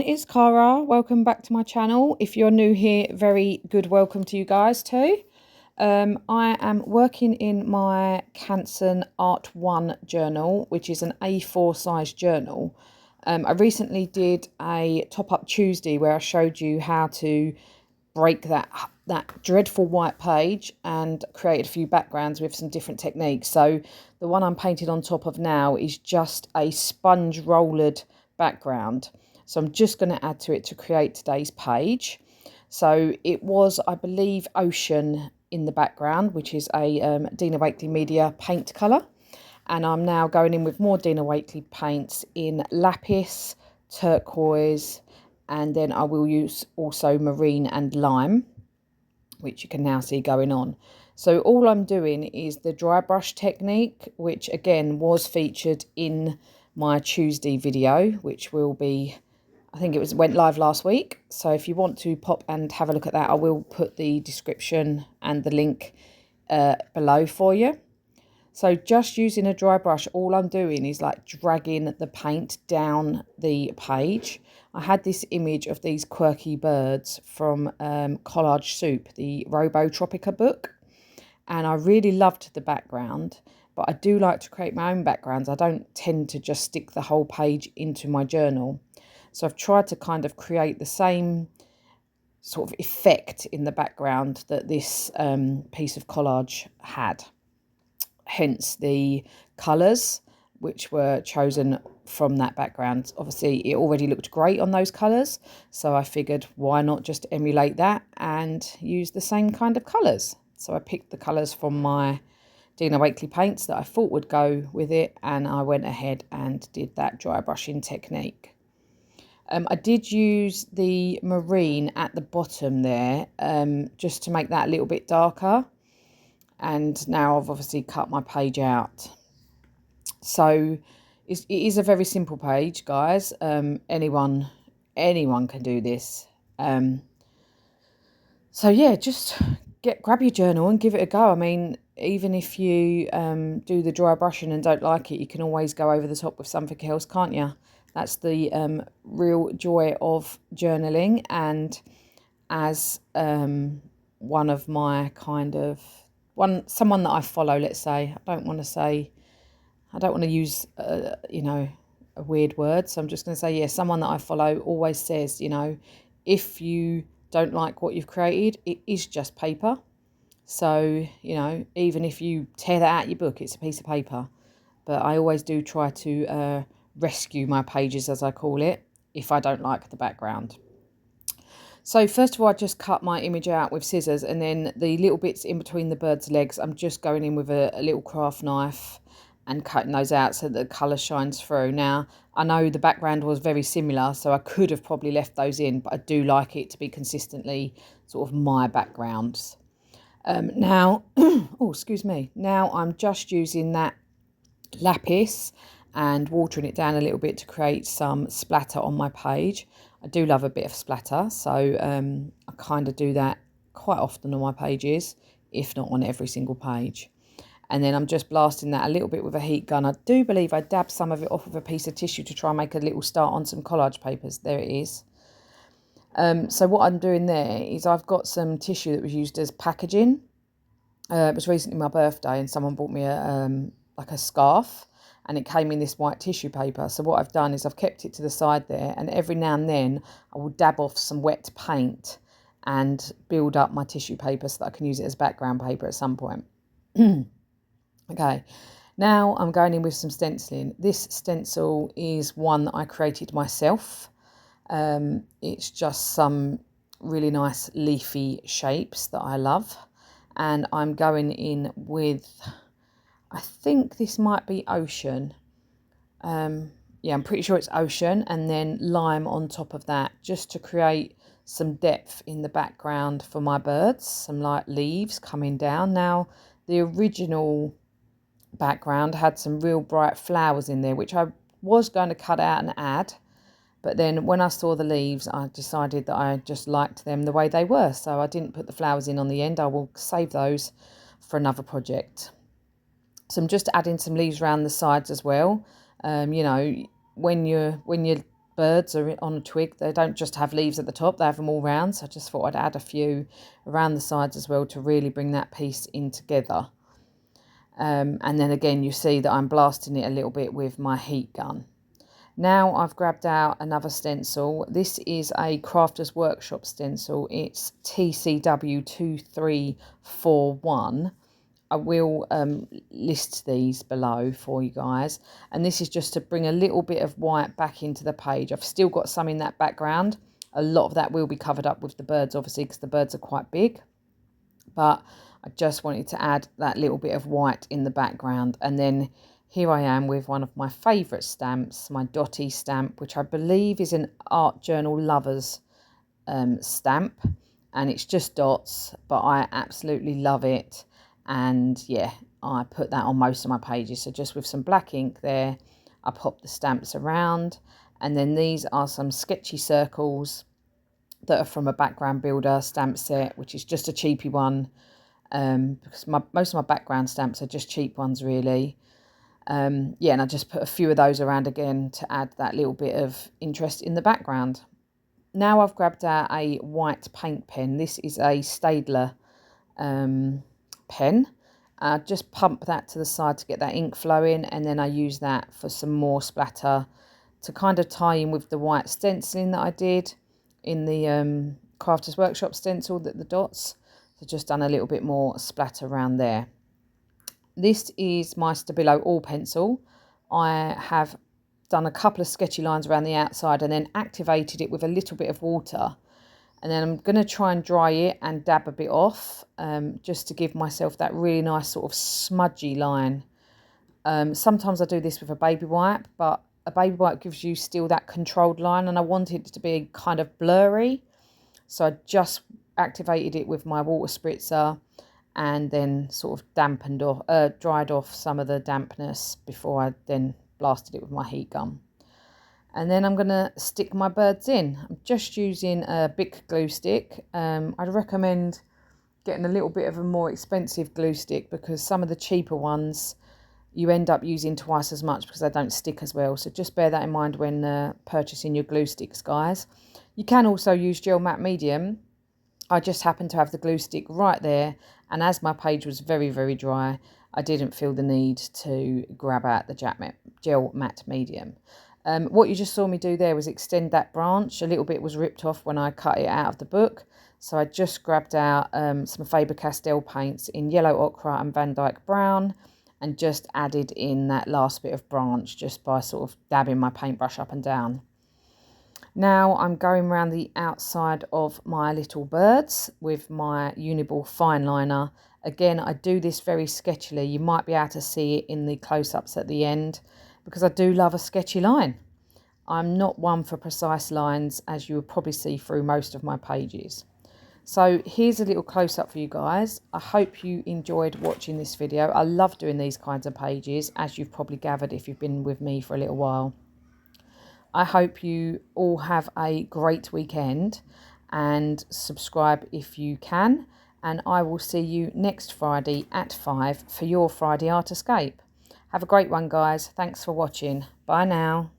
everyone, it's Cara. Welcome back to my channel. If you're new here, very good welcome to you guys too. I am working in my Canson Art Journal, which is an A4 size journal. I recently did a top-up Tuesday where I showed you how to break that dreadful white page and create a few backgrounds with some different techniques. So the one I'm painted on top of now is just a sponge rollered background. So I'm just going to add to it to create today's page. So it was, I believe, Ocean in the background, which is a Dina Wakley Media paint colour. And I'm now going in with more Dina Wakley paints in Lapis, Turquoise, and then I will use also Marine and Lime, which you can now see going on. So all I'm doing is the dry brush technique, which again was featured in my Tuesday video, which will be, I think it went live last week. So if you want to pop and have a look at that, I will put the description and the link below for you. So just using a dry brush, all I'm doing is like dragging the paint down the page. I had this image of these quirky birds from Collage Soup, the Robotropica book, and I really loved the background, but I do like to create my own backgrounds. I don't tend to just stick the whole page into my journal. So I've tried to kind of create the same sort of effect in the background that this piece of collage had. Hence the colours which were chosen from that background. Obviously it already looked great on those colours, so I figured why not just emulate that and use the same kind of colours. So I picked the colours from my Dina Wakley paints that I thought would go with it, and I went ahead and did that dry brushing technique. I did use the marine at the bottom there just to make that a little bit darker, and now I've obviously cut my page out. So it is a very simple page, guys. Anyone can do this. So yeah, just grab your journal and give it a go. I mean, even if you do the dry brushing and don't like it, you can always go over the top with something else, can't you? That's the real joy of journaling. And as one of my kind of someone that I follow, let's say, I don't want to use you know, a weird word, so I'm just going to say, yeah, someone that I follow always says, you know, if you don't like what you've created, it is just paper. So, you know, even if you tear that out your book, it's a piece of paper. But I always do try to rescue my pages, as I call it, if I don't like the background. So first of all, I just cut my image out with scissors, and then the little bits in between the bird's legs, I'm just going in with a little craft knife and cutting those out so that the colour shines through. Now, I know the background was very similar, so I could have probably left those in, but I do like it to be consistently sort of my backgrounds. Now, oh, excuse me. Now I'm just using that Lapis and watering it down a little bit to create some splatter on my page. I do love a bit of splatter, so I kind of do that quite often on my pages, if not on every single page. And then I'm just blasting that a little bit with a heat gun. I do believe I dabbed some of it off with a piece of tissue to try and make a little start on some collage papers. There it is. So what I'm doing there is I've got some tissue that was used as packaging. It was recently my birthday and someone bought me like a scarf, and it came in this white tissue paper. So what I've done is I've kept it to the side there, and every now and then I will dab off some wet paint and build up my tissue paper so that I can use it as background paper at some point. Okay, now I'm going in with some stenciling. This stencil is one that I created myself. It's just some really nice leafy shapes that I love. And I'm going in with, I think this might be Ocean. Yeah, I'm pretty sure it's Ocean, and then Lime on top of that, just to create some depth in the background for my birds, some light leaves coming down. Now, the original background had some real bright flowers in there, which I was going to cut out and add, but then when I saw the leaves, I decided that I just liked them the way they were, so I didn't put the flowers in on the end. I will save those for another project. So I'm just adding some leaves around the sides as well. You know, when your birds are on a twig. They don't just have leaves at the top, they have them all round. So I just thought I'd add a few around the sides as well to really bring that piece in together. And then again, you see that I'm blasting it a little bit with my heat gun. Now I've grabbed out another stencil. This is a Crafters Workshop stencil. It's TCW2341. I will list these below for you guys. And this is just to bring a little bit of white back into the page. I've still got some in that background. A lot of that will be covered up with the birds, obviously, because the birds are quite big. But I just wanted to add that little bit of white in the background. And then here I am with one of my favourite stamps, my Dotty stamp, which I believe is an Art Journal Lovers stamp. And it's just dots, but I absolutely love it. And yeah, I put that on most of my pages. So just with some black ink there, I pop the stamps around. And then these are some sketchy circles that are from a background builder stamp set, which is just a cheapy one. Because most of my background stamps are just cheap ones, really. Yeah, and I just put a few of those around again to add that little bit of interest in the background. Now I've grabbed out a white paint pen. This is a Staedtler pen. Just pump that to the side to get that ink flowing, and then I use that for some more splatter to kind of tie in with the white stenciling that I did in the Crafters Workshop stencil, the dots. So just done a little bit more splatter around there. This is my Stabilo All pencil. I have done a couple of sketchy lines around the outside and then activated it with a little bit of water. And then I'm going to try and dry it and dab a bit off, just to give myself that really nice sort of smudgy line. Sometimes I do this with a baby wipe, but a baby wipe gives you still that controlled line, and I want it to be kind of blurry. So I just activated it with my water spritzer and then sort of dampened off, dried off some of the dampness before I then blasted it with my heat gun. And then I'm going to stick my birds in. I'm just using a Bic glue stick. I'd recommend getting a little bit of a more expensive glue stick, because some of the cheaper ones you end up using twice as much because they don't stick as well. So just bear that in mind when purchasing your glue sticks, guys. You can also use Gel Meduim. I just happened to have the glue stick right there, and as my page was very, very dry, I didn't feel the need to grab out the Gel Meduim. What you just saw me do there was extend that branch. A little bit was ripped off when I cut it out of the book. So I just grabbed out some Faber Castell paints in yellow ochre and Van Dyke brown, and just added in that last bit of branch just by sort of dabbing my paintbrush up and down. Now I'm going around the outside of my little birds with my Uniball Fineliner. Again, I do this very sketchily. You might be able to see it in the close-ups at the end, because I do love a sketchy line. I'm not one for precise lines, as you will probably see through most of my pages. So here's a little close-up for you guys. I hope you enjoyed watching this video. I love doing these kinds of pages, as you've probably gathered if you've been with me for a little while. I hope you all have a great weekend, and subscribe if you can. And I will see you next Friday at 5 for your Friday Art Escape. Have a great one, guys. Thanks for watching. Bye now.